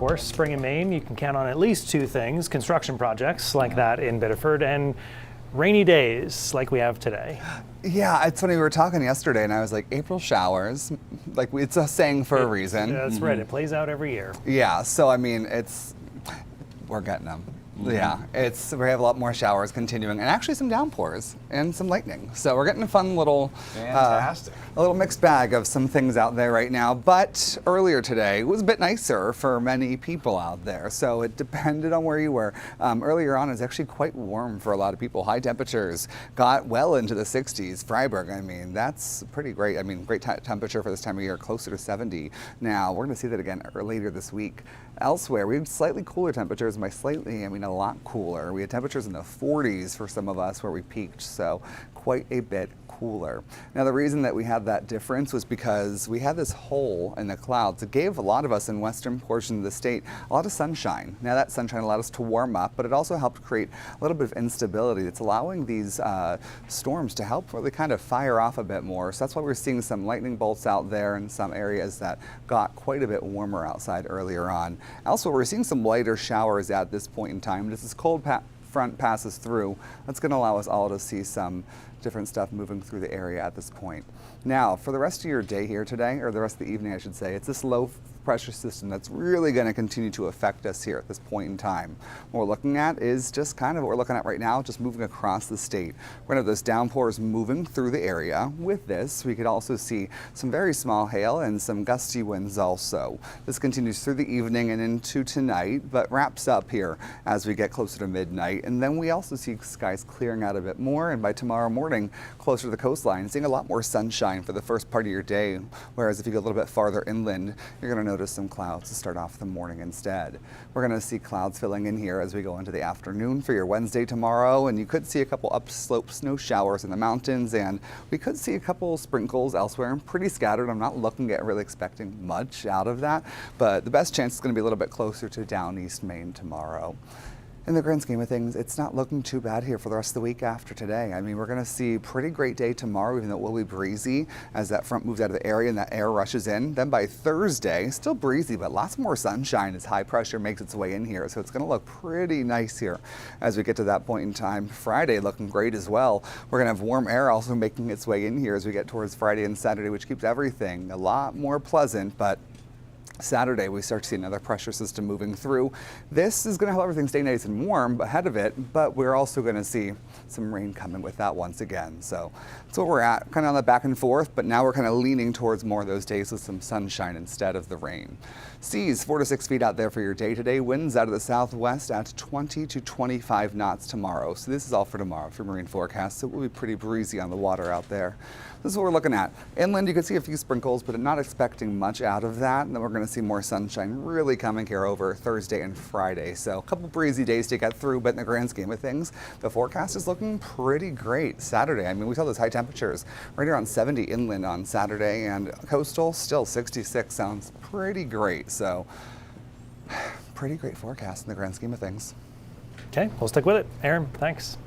course, spring in Maine, you can count on at least two things: construction projects like that in Biddeford, and rainy days like we have today. Yeah, it's funny, we were talking yesterday and I was like, April showers, like it's a saying for a reason. That's right, it plays out every year. Yeah, so I mean, we're getting them. Yeah, we have a lot more showers continuing, and actually some downpours and some lightning. So we're getting a fun little, fantastic, a little mixed bag of some things out there right now. But earlier today was a bit nicer for many people out there. So it depended on where you were. Earlier on, it was actually quite warm for a lot of people. High temperatures got well into the 60s. Freiburg, I mean, that's pretty great. I mean, great temperature for this time of year, closer to 70. Now we're going to see that again later this week. Elsewhere, we had slightly cooler temperatures. By slightly, I mean a lot cooler. We had temperatures in the 40s for some of us where we peaked, so quite a bit cooler. Now the reason that we had that difference was because we had this hole in the clouds. It gave a lot of us in western portion of the state a lot of sunshine. Now that sunshine allowed us to warm up, but it also helped create a little bit of instability. It's allowing these storms to help really kind of fire off a bit more. So that's why we're seeing some lightning bolts out there in some areas that got quite a bit warmer outside earlier on. Also, we're seeing some lighter showers at this point in time. As this cold front passes through, that's going to allow us all to see some different stuff moving through the area at this point. Now, for the rest of your day here today, or the rest of the evening, I should say, it's this low pressure system that's really going to continue to affect us here at this point in time. What we're looking at is just kind of what we're looking at right now, just moving across the state. We're going to have those downpours moving through the area. With this, we could also see some very small hail and some gusty winds also. This continues through the evening and into tonight, but wraps up here as we get closer to midnight. And then we also see skies clearing out a bit more, and by tomorrow morning, closer to the coastline, seeing a lot more sunshine for the first part of your day, whereas if you go a little bit farther inland, you're going to notice some clouds to start off the morning instead. We're going to see clouds filling in here as we go into the afternoon for your Wednesday tomorrow, and you could see a couple upslope snow showers in the mountains, and we could see a couple sprinkles elsewhere, and pretty scattered. I'm not looking at really expecting much out of that, but the best chance is going to be a little bit closer to down East Maine tomorrow. In the grand scheme of things, it's not looking too bad here for the rest of the week after today. I mean, we're going to see a pretty great day tomorrow, even though it will be breezy as that front moves out of the area and that air rushes in. Then by Thursday, still breezy, but lots more sunshine as high pressure makes its way in here. So it's going to look pretty nice here as we get to that point in time. Friday looking great as well. We're going to have warm air also making its way in here as we get towards Friday and Saturday, which keeps everything a lot more pleasant, but Saturday, we start to see another pressure system moving through. This is going to help everything stay nice and warm ahead of it, but we're also going to see some rain coming with that once again. So that's where we're at, kind of on the back and forth, but now we're kind of leaning towards more of those days with some sunshine instead of the rain. Seas 4 to 6 feet out there for your day today. Winds out of the southwest at 20 to 25 knots tomorrow. So this is all for tomorrow for marine forecast. So it will be pretty breezy on the water out there. This is what we're looking at. Inland, you can see a few sprinkles, but I'm not expecting much out of that. And then we're going to see more sunshine really coming here over Thursday and Friday. So a couple breezy days to get through, but in the grand scheme of things, the forecast is looking pretty great. Saturday, I mean, we saw those high temperatures right around 70 inland on Saturday, and coastal still 66 sounds pretty great. So pretty great forecast in the grand scheme of things. Okay, we'll stick with it. Aaron, thanks.